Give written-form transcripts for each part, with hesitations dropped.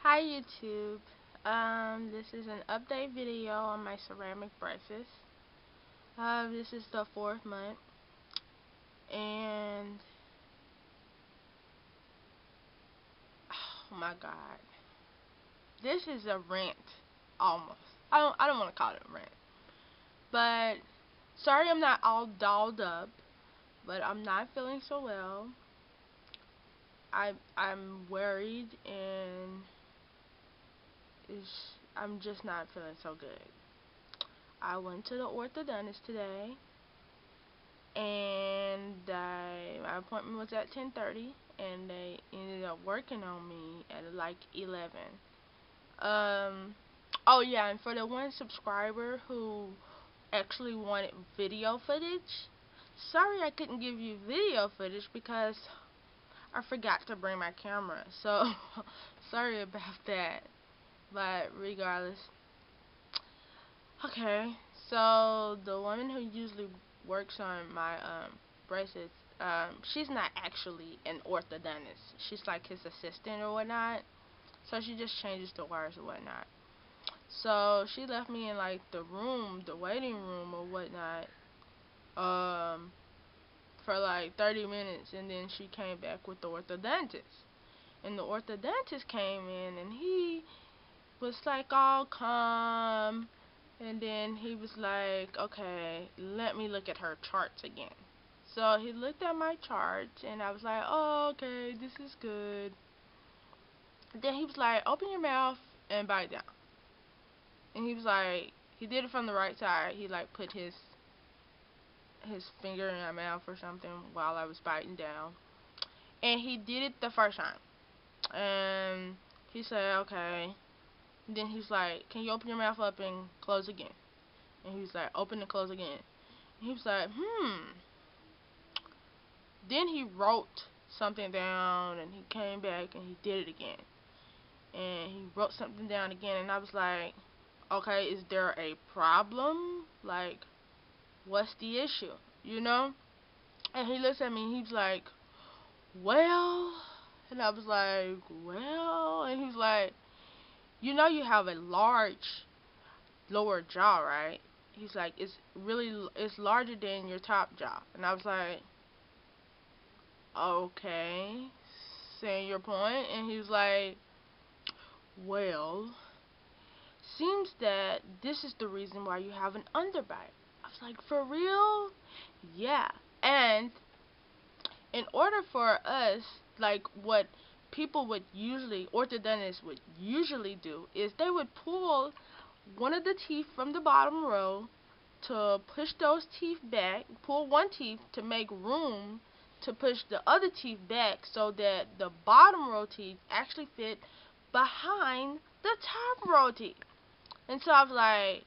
Hi YouTube. This is an update video on my ceramic braces. This is the 4th month, and oh my God, this is a rant almost. I don't want to call it a rant, but sorry I'm not all dolled up, but I'm not feeling so well. I'm worried and I'm just not feeling so good. I went to the orthodontist today, and my appointment was at 10:30, and they ended up working on me at like 11. Oh yeah, and for the one subscriber who actually wanted video footage, sorry I couldn't give you video footage because I forgot to bring my camera. So sorry about that. But regardless, okay. So the woman who usually works on my braces, she's not actually an orthodontist. She's like his assistant or whatnot. So she just changes the wires or whatnot. So she left me in like the room, the waiting room or whatnot, um, for like 30 minutes, and then she came back with the orthodontist. And the orthodontist came in, and he was like all calm, and then he was like, okay, let me look at her charts again. So he looked at my charts, and I was like, oh, okay, this is good. Then he was like, open your mouth and bite down. And he was like, he did it from the right side. He like put his finger in my mouth or something while I was biting down. And he did it the first time. And he said, okay. Then he's like, can you open your mouth up and close again? And he was like, open and close again. And he was like, Then he wrote something down, and he came back and he did it again. And he wrote something down again, and I was like, okay, is there a problem? Like, what's the issue? You know? And he looks at me and he was like, well, and I was like, well, and he was like, you know you have a large lower jaw, right? He's like, it's larger than your top jaw. And I was like, okay, saying your point. And he was like, well, seems that this is the reason why you have an underbite. I was like, for real? Yeah. And in order for us, like what people would usually, orthodontists would usually do, is they would pull one of the teeth from the bottom row to push those teeth back, pull one teeth to make room to push the other teeth back so that the bottom row teeth actually fit behind the top row teeth. And so I was like,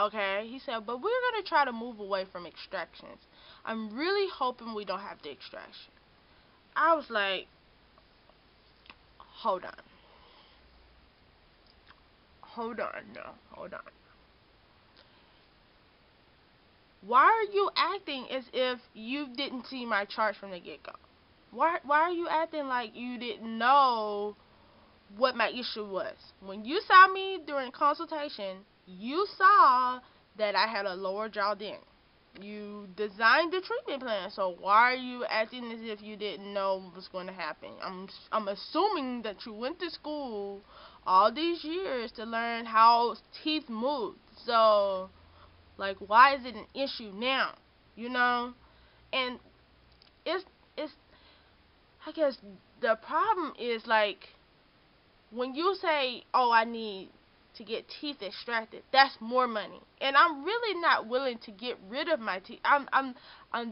okay. He said, but we're going to try to move away from extractions. I'm really hoping we don't have the extraction. I was like, hold on. Hold on, no, hold on. Why are you acting as if you didn't see my charts from the get-go? Why are you acting like you didn't know what my issue was? When you saw me during consultation, you saw that I had a lower jaw dent. You designed the treatment plan, so why are you acting as if you didn't know what was going to happen? I'm assuming that you went to school all these years to learn how teeth move. So, like, why is it an issue now? You know? And it's it's I guess the problem is, like, when you say, oh, I need to get teeth extracted, that's more money. And I'm really not willing to get rid of my teeth. I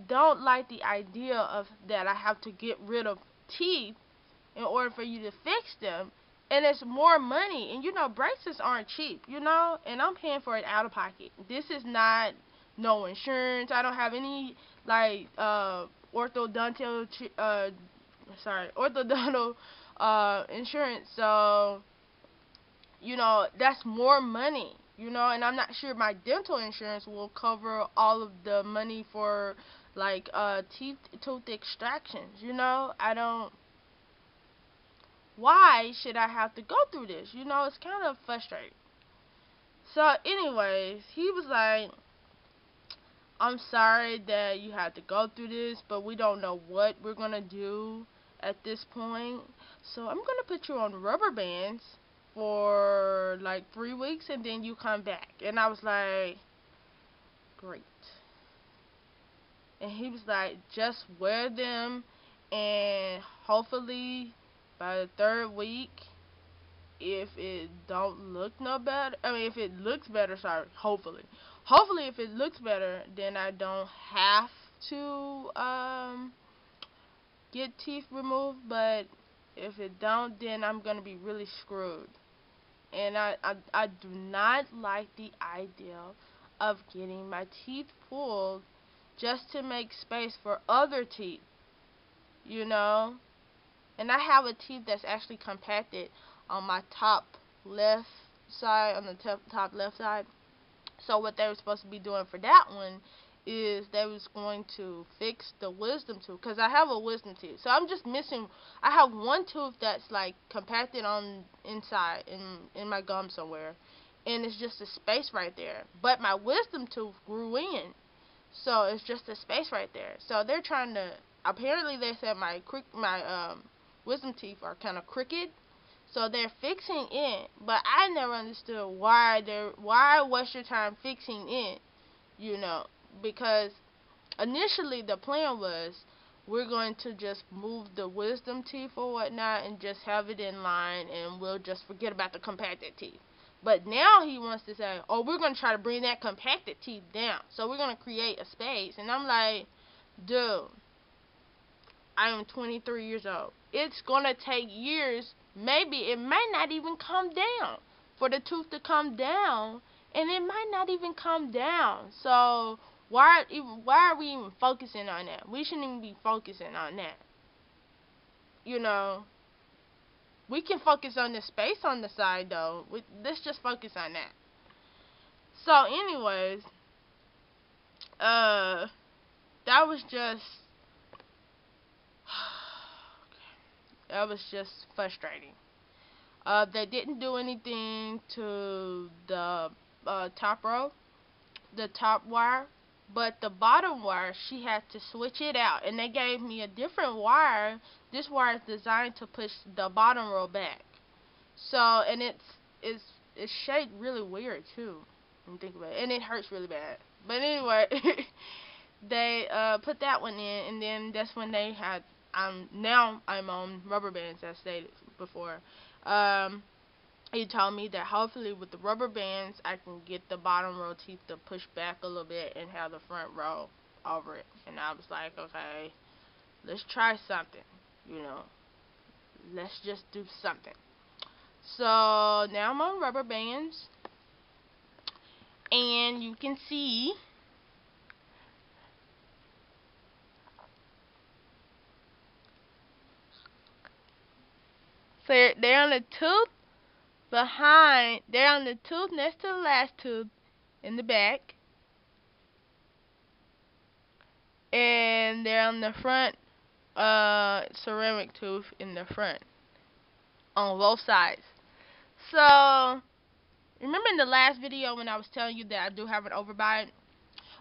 don't like the idea of that I have to get rid of teeth in order for you to fix them. And it's more money. And you know, braces aren't cheap, you know? And I'm paying for it out of pocket. This is not no insurance. I don't have any like orthodontal orthodontal insurance. So you know, that's more money, you know, and I'm not sure my dental insurance will cover all of the money for like tooth extractions, you know. I don't why should I have to go through this? You know, it's kind of frustrating. So anyways, he was like, I'm sorry that you had to go through this, but we don't know what we're going to do at this point. So I'm going to put you on rubber bands for like 3 weeks and then you come back. And I was like, great. And he was like, just wear them and hopefully by the 3rd week, if it don't look no better, if it looks better, sorry, hopefully if it looks better, then I don't have to get teeth removed. But if it don't, then I'm gonna be really screwed. And I do not like the idea of getting my teeth pulled just to make space for other teeth, you know. And I have a teeth that's actually compacted on my top left side, on the top left side. So what they were supposed to be doing for that one is they was going to fix the wisdom tooth, because I have a wisdom tooth. So I'm just missing, I have one tooth that's like compacted on inside in my gum somewhere, and it's just a space right there. But my wisdom tooth grew in, so it's just a space right there. So they're trying to, apparently they said my wisdom teeth are kind of crooked, so they're fixing it. But I never understood why waste your time fixing it, you know, because initially the plan was we're going to just move the wisdom teeth or whatnot and just have it in line and we'll just forget about the compacted teeth. But now he wants to say, oh, we're going to try to bring that compacted teeth down. So we're going to create a space. And I'm like, dude, I am 23 years old. It's going to take years. Maybe it might not even come down for the tooth to come down. And it might not even come down. So why are we even focusing on that? We shouldn't even be focusing on that. You know, we can focus on the space on the side, though. Let's just focus on that. So, anyways, that was just frustrating. They didn't do anything to the top row, the top wire, but the bottom wire, she had to switch it out, and they gave me a different wire. This wire is designed to push the bottom row back. So, and it's shaped really weird too, when you think about it, and it hurts really bad. But anyway, they put that one in, and then that's when they had. Now I'm on rubber bands, as stated before. He told me that hopefully with the rubber bands I can get the bottom row teeth to push back a little bit and have the front row over it. And I was like, okay, let's try something, you know. Let's just do something. So now I'm on rubber bands, and you can see so they're on the tooth they're on the tooth next to the last tooth in the back, and they're on the front ceramic tooth in the front on both sides. So remember in the last video when I was telling you that I do have an overbite?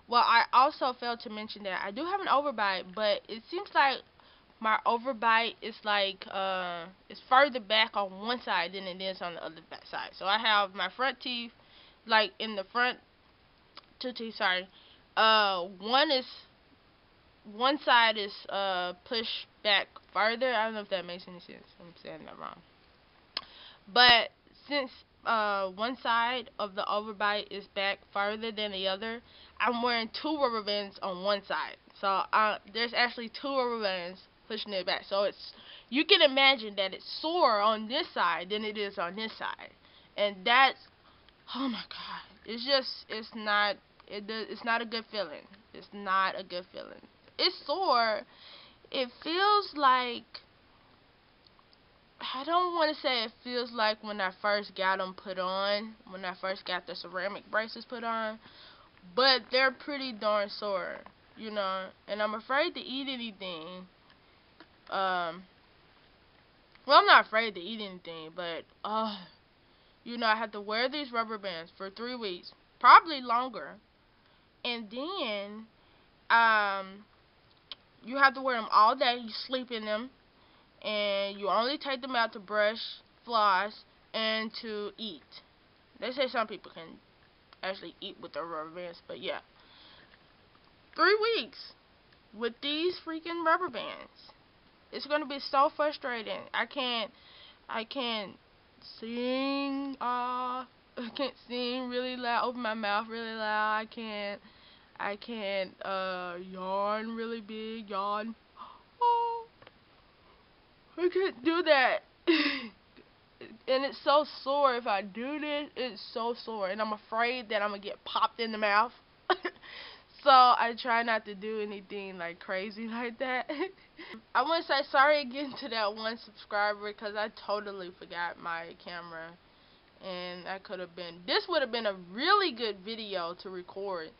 Well, I also failed to mention that I do have an overbite, but it seems like my overbite is like it's further back on one side than it is on the other back side. So I have my front teeth, like in the front two teeth, sorry. One side is pushed back further. I don't know if that makes any sense. I'm saying that wrong. But since one side of the overbite is back further than the other, I'm wearing 2 rubber bands on one side. So there's actually 2 rubber bands pushing it back. So you can imagine that it's sore on this side than it is on this side. And that's, oh my god, it's not a good feeling. It's not a good feeling. It's sore. It feels like, I don't want to say it feels like when I first got them put on, when I first got the ceramic braces put on, but they're pretty darn sore, you know, and I'm afraid to eat anything Well, I'm not afraid to eat anything, but you know, I had to wear these rubber bands for 3 weeks, probably longer, and then you have to wear them all day. You sleep in them, and you only take them out to brush, floss, and to eat. They say some people can actually eat with the rubber bands, but yeah, 3 weeks with these freaking rubber bands. It's gonna be so frustrating. I can't sing. I can't sing really loud. Open my mouth really loud. I can't yawn really big. Yawn. Oh, I can't do that. And it's so sore if I do this. It's so sore, and I'm afraid that I'm gonna get popped in the mouth. So I try not to do anything like crazy like that. I want to say sorry again to that one subscriber because I totally forgot my camera, and this would have been a really good video to record.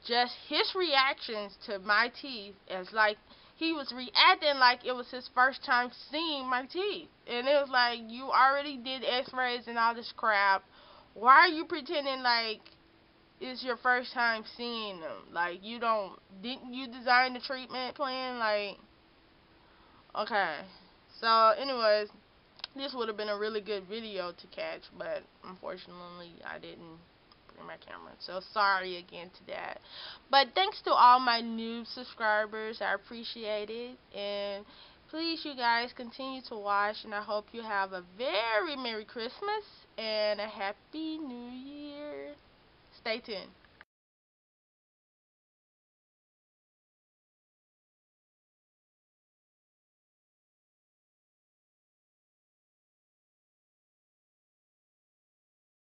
Just his reactions to my teeth, as like he was reacting like it was his first time seeing my teeth, and it was like, you already did X-rays and all this crap. Why are you pretending like it's your first time seeing them? Like, didn't you design the treatment plan? Like, okay. So, anyways, this would have been a really good video to catch, but unfortunately, I didn't bring my camera. So, sorry again to that. But thanks to all my new subscribers. I appreciate it. And please, you guys, continue to watch, and I hope you have a very Merry Christmas and a Happy New Year. Stay tuned.